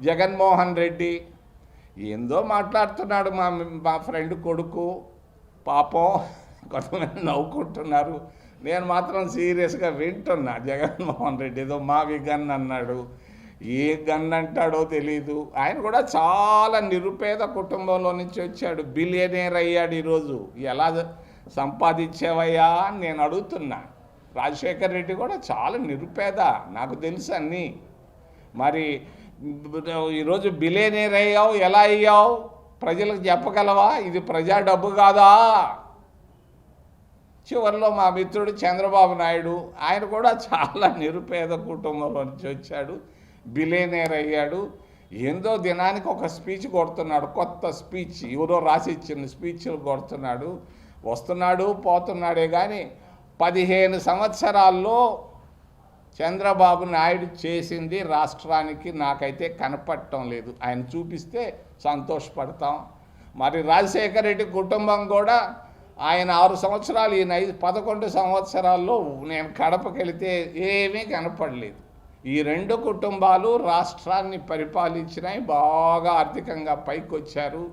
జగన్మోహన్ రెడ్డి ఏందో మాట్లాడుతున్నాడు. మా ఫ్రెండ్ కొడుకు పాపం కొంతమంది నవ్వుకుంటున్నారు. నేను మాత్రం సీరియస్గా వింటున్నా. జగన్మోహన్ రెడ్డి ఏదో మావి గన్ అన్నాడు. ఏ గన్ అంటాడో తెలీదు. ఆయన కూడా చాలా నిరుపేద కుటుంబంలో నుంచి వచ్చాడు. బిలియనేర్ అయ్యాడు. ఈరోజు ఎలా సంపాదించేవయ్యా అని నేను అడుగుతున్నా. రాజశేఖర్ రెడ్డి కూడా చాలా నిరుపేద, నాకు తెలుసు అన్నీ. మరి ఈరోజు బిలియనేర్ అయ్యావు, ఎలా అయ్యావు ప్రజలకు చెప్పగలవా? ఇది ప్రజా డబ్బు కాదా? చివరిలో మా మిత్రుడు చంద్రబాబు నాయుడు, ఆయన కూడా చాలా నిరుపేద కుటుంబంలో నుంచి వచ్చాడు, బిలియనేర్ అయ్యాడు. ఏందో దినానికి ఒక స్పీచ్ కొడుతున్నాడు, కొత్త స్పీచ్, ఎవరో రాసి ఇచ్చిన స్పీచ్లు కొడుతున్నాడు. వస్తున్నాడు పోతున్నాడే కానీ 15 సంవత్సరాల్లో చంద్రబాబు నాయుడు చేసింది రాష్ట్రానికి నాకైతే కనపడటం లేదు. ఆయన చూపిస్తే సంతోషపడతాం. మరి రాజశేఖర రెడ్డి కుటుంబం కూడా ఆయన 6 సంవత్సరాలు, ఈయన 11 సంవత్సరాల్లో నేను కడపకి వెళితే ఏమీ కనపడలేదు. ఈ 2 కుటుంబాలు రాష్ట్రాన్ని పరిపాలించినాయి, బాగా ఆర్థికంగా పైకి వచ్చారు.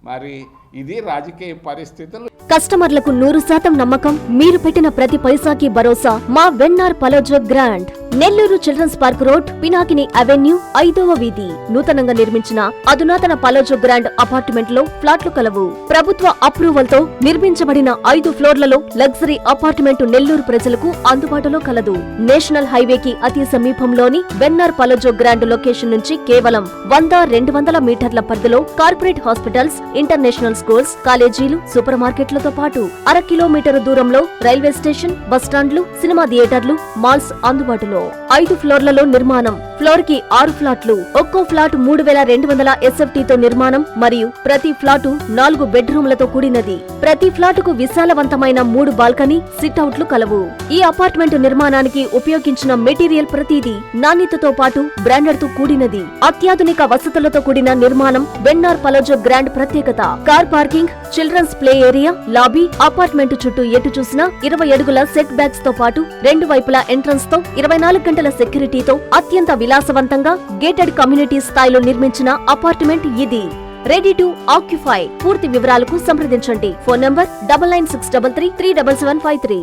మరి ఇది రాజకీయ పరిస్థితులు. కస్టమర్లకు 100% నమ్మకం, మీరు పెట్టిన ప్రతి పైసాకి భరోసా. మా వెన్నార్ Palazzo Grand, Nellore children's park road, Pinakini avenue, 5వ వీధి. నూతనంగా నిర్మించిన అధునాతన పలోజో గ్రాండ్ అపార్ట్మెంట్ లో ఫ్లాట్లు కలవు. ప్రభుత్వ అప్రూవల్ తో నిర్మించబడిన 5 ఫ్లోర్లలో లగ్జరీ అపార్ట్మెంట్ నెల్లూరు ప్రజలకు అందుబాటులో కలదు. నేషనల్ హైవేకి అతి సమీపంలోని వెన్నార్ పలోజో గ్రాండ్ లొకేషన్ నుంచి కేవలం 100-200 మీటర్ల పరిధిలో కార్పొరేట్ హాస్పిటల్స్, ఇంటర్నేషనల్ స్కూల్స్, కాలేజీలు, సూపర్ మార్కెట్లతో పాటు 1/2 కిలోమీటర్ దూరంలో రైల్వే స్టేషన్, బస్టాండ్లు, సినిమా థియేటర్లు, మాల్స్ అందుబాటులో. 5 ఫ్లోర్లలో నిర్మాణం. ఫ్లోర్ కి 6 ఫ్లాట్లు. ఒక్కో ఫ్లాట్ 3200 SFT తో నిర్మాణం మరియు ప్రతి ఫ్లాటు 4 బెడ్రూమ్లతో కూడినది. ప్రతి ఫ్లాటుకు విశాలవంతమైన 3 బాల్కనీ, సిట్అవుట్లు కలవు. ఈ అపార్ట్మెంట్ నిర్మాణానికి ఉపయోగించిన మెటీరియల్ ప్రతిదీ నాణ్యతతో పాటు బ్రాండెడ్ తో కూడినది. అత్యాధునిక వసతులతో కూడిన నిర్మాణం వెన్నార్ పలోజో గ్రాండ్ ప్రత్యేకత. Car parking, children's play area, lobby, apartment చుట్టూ ఎటు చూసినా 20 అడుగుల సెట్ బ్యాక్స్ తో పాటు 2 వైపులా ఎంట్రన్స్ తో 24 గంటల సెక్యూరిటీతో అత్యంత విలాసవంతంగా గేటెడ్ కమ్యూనిటీ స్థాయిలో నిర్మించిన అపార్ట్మెంట్ ఇది. Ready to occupy. పూర్తి వివరాలకు సంప్రదించండి. Phone number 9963337753.